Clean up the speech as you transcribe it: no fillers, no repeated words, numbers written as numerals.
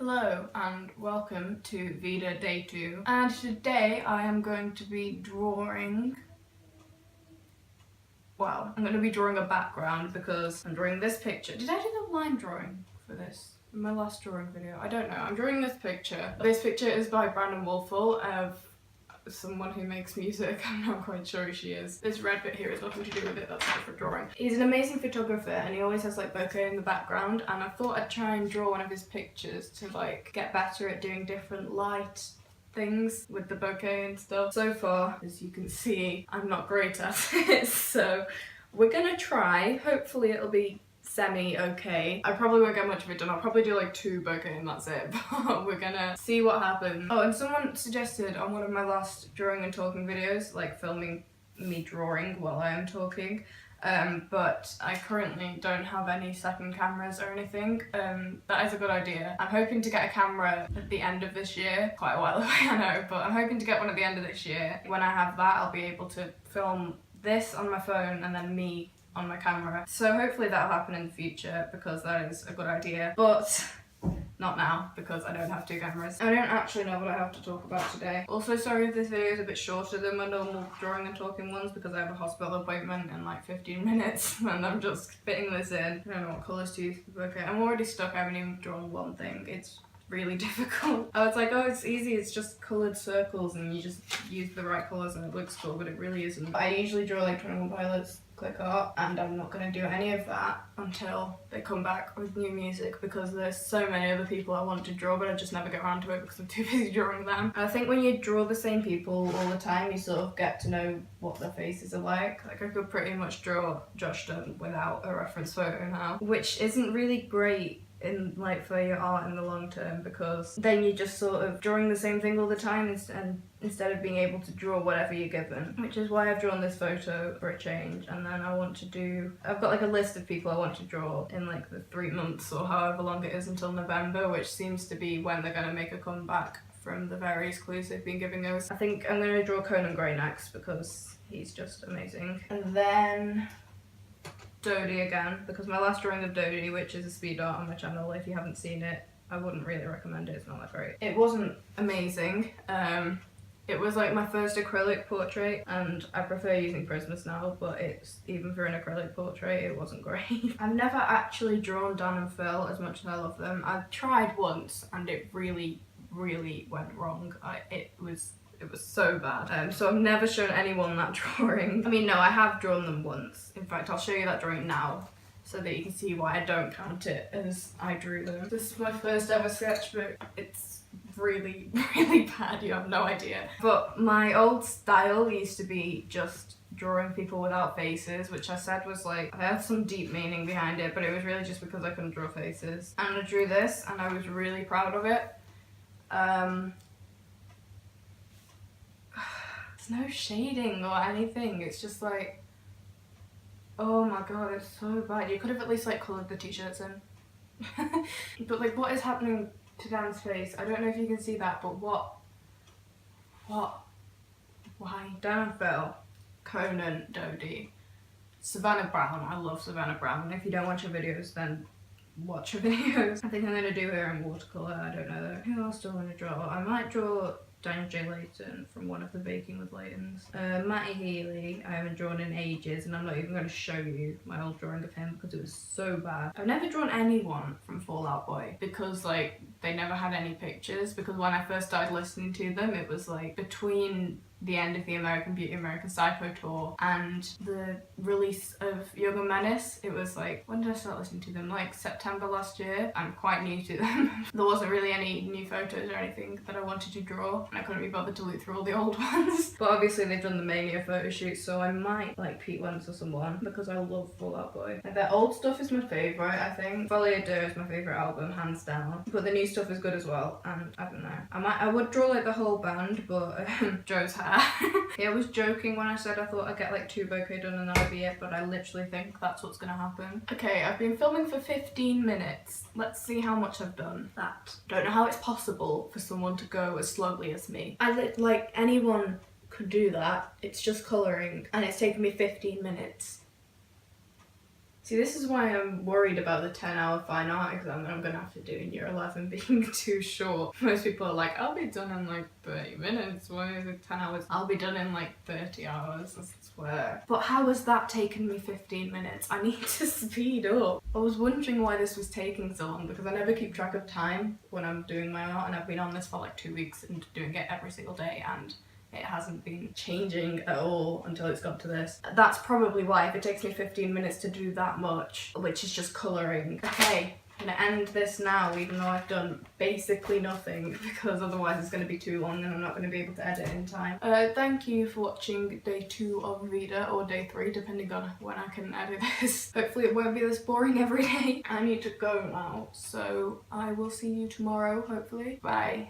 Hello and welcome to Vida Day 2, and today I am going to be drawing, I'm going to be drawing a background because I'm drawing this picture. Did I do the line drawing for this? In my last drawing video? I don't know. I'm drawing this picture. This picture is by Brandon Wolfel of someone who makes music. I'm not quite sure who she is. This red bit here is nothing to do with it, that's not for drawing. He's an amazing photographer and he always has like bokeh in the background, and I thought I'd try and draw one of his pictures to like get better at doing different light things with the bokeh and stuff. So far, as you can see, I'm not great at it, so we're gonna try. Hopefully it'll be semi-okay. I probably won't get much of it done. I'll probably do like 2 bokeh and that's it, but we're gonna see what happens. Oh, and someone suggested on one of my last drawing and talking videos, like filming me drawing while I am talking, but I currently don't have any second cameras or anything. That is a good idea. I'm hoping to get a camera at the end of this year. Quite a while away, I know, but I'm hoping to get one at the end of this year. When I have that, I'll be able to film this on my phone and then me on my camera. So hopefully that'll happen in the future because that is a good idea, but not now because I don't have 2 cameras. I don't actually know what I have to talk about today. Also, sorry if this video is a bit shorter than my normal drawing and talking ones because I have a hospital appointment in like 15 minutes and I'm just fitting this in. I don't know what colours to use for the bokeh. I'm already stuck. I haven't even drawn one thing. It's really difficult. I was like, oh, it's easy, it's just coloured circles and you just use the right colours and it looks cool, but it really isn't. I usually draw like 21 Pilots click art, and I'm not going to do any of that until they come back with new music because there's so many other people I want to draw, but I just never get around to it because I'm too busy drawing them. I think when you draw the same people all the time, you sort of get to know what their faces are like. Like I could pretty much draw Josh Dunn without a reference photo now, which isn't really great in like for your art in the long term because then you're just sort of drawing the same thing all the time instead of being able to draw whatever you're given, which is why I've drawn this photo for a change. And then I've got like a list of people I want to draw in like the 3 months or however long it is until November, which seems to be when they're going to make a comeback from the various clues they've been giving us. I think I'm going to draw Conan Gray next because he's just amazing. And then Dodie again, because my last drawing of Dodie, which is a speed art on my channel, if you haven't seen it, I wouldn't really recommend it, it's not that great. It wasn't amazing. It was like my first acrylic portrait, and I prefer using Prismas now, but even for an acrylic portrait, it wasn't great. I've never actually drawn Dan and Phil as much as I love them. I've tried once, and it really, really went wrong. It was so bad. So I've never shown anyone that drawing. I mean, no, I have drawn them once. In fact, I'll show you that drawing now so that you can see why I don't count it as I drew them. This is my first ever sketchbook. It's really, really bad, you have no idea. But my old style used to be just drawing people without faces, which I said was like, I had some deep meaning behind it, but it was really just because I couldn't draw faces. And I drew this and I was really proud of it. There's no shading or anything, it's just like, oh my god, it's so bad. You could have at least like coloured the t-shirts in. But like, what is happening to Dan's face? I don't know if you can see that, but what? Why? Dan and Phil, Conan, Dodie, Savannah Brown. I love Savannah Brown, and if you don't watch her videos, then watch her videos. I think I'm gonna do her in watercolour, I don't know though. Who else do I want to draw? I might draw Daniel J. Layton from one of the Baking with Laytons. Matty Healy, I haven't drawn in ages, and I'm not even going to show you my old drawing of him because it was so bad. I've never drawn anyone from Fall Out Boy because like they never had any pictures, because when I first started listening to them it was like between the end of the American Beauty, American Psycho tour and the release of Young and Menace. It was like, when did I start listening to them? Like September last year. I'm quite new to them. There wasn't really any new photos or anything that I wanted to draw, and I couldn't be bothered to look through all the old ones. But obviously they've done the Mania photo shoot, so I might like Pete Wentz or someone because I love Fall Out Boy. Like, their old stuff is my favourite, I think. Folie à Deux is my favourite album, hands down. But the new stuff is good as well, and I don't know. I would draw like the whole band, but Joe's hair. Yeah, I was joking when I said I thought I'd get like 2 bokeh done and that would be it, but I literally think that's what's gonna happen. Okay, I've been filming for 15 minutes. Let's see how much I've done. That. Don't know how it's possible for someone to go as slowly as me. Like anyone could do that. It's just colouring and it's taken me 15 minutes. See, this is why I'm worried about the 10-hour fine art exam that I'm gonna have to do in year 11 being too short. Most people are like, I'll be done in like 30 minutes. Why is it 10 hours? I'll be done in like 30 hours, I swear. But how has that taken me 15 minutes? I need to speed up. I was wondering why this was taking so long because I never keep track of time when I'm doing my art, and I've been on this for like 2 weeks and doing it every single day, and it hasn't been changing at all until it's got to this. That's probably why, if it takes me 15 minutes to do that much, which is just colouring. Okay, I'm gonna end this now, even though I've done basically nothing, because otherwise it's gonna be too long and I'm not gonna be able to edit in time. Thank you for watching day 2 of Vida, or day 3, depending on when I can edit this. Hopefully it won't be this boring every day. I need to go now, so I will see you tomorrow, hopefully. Bye.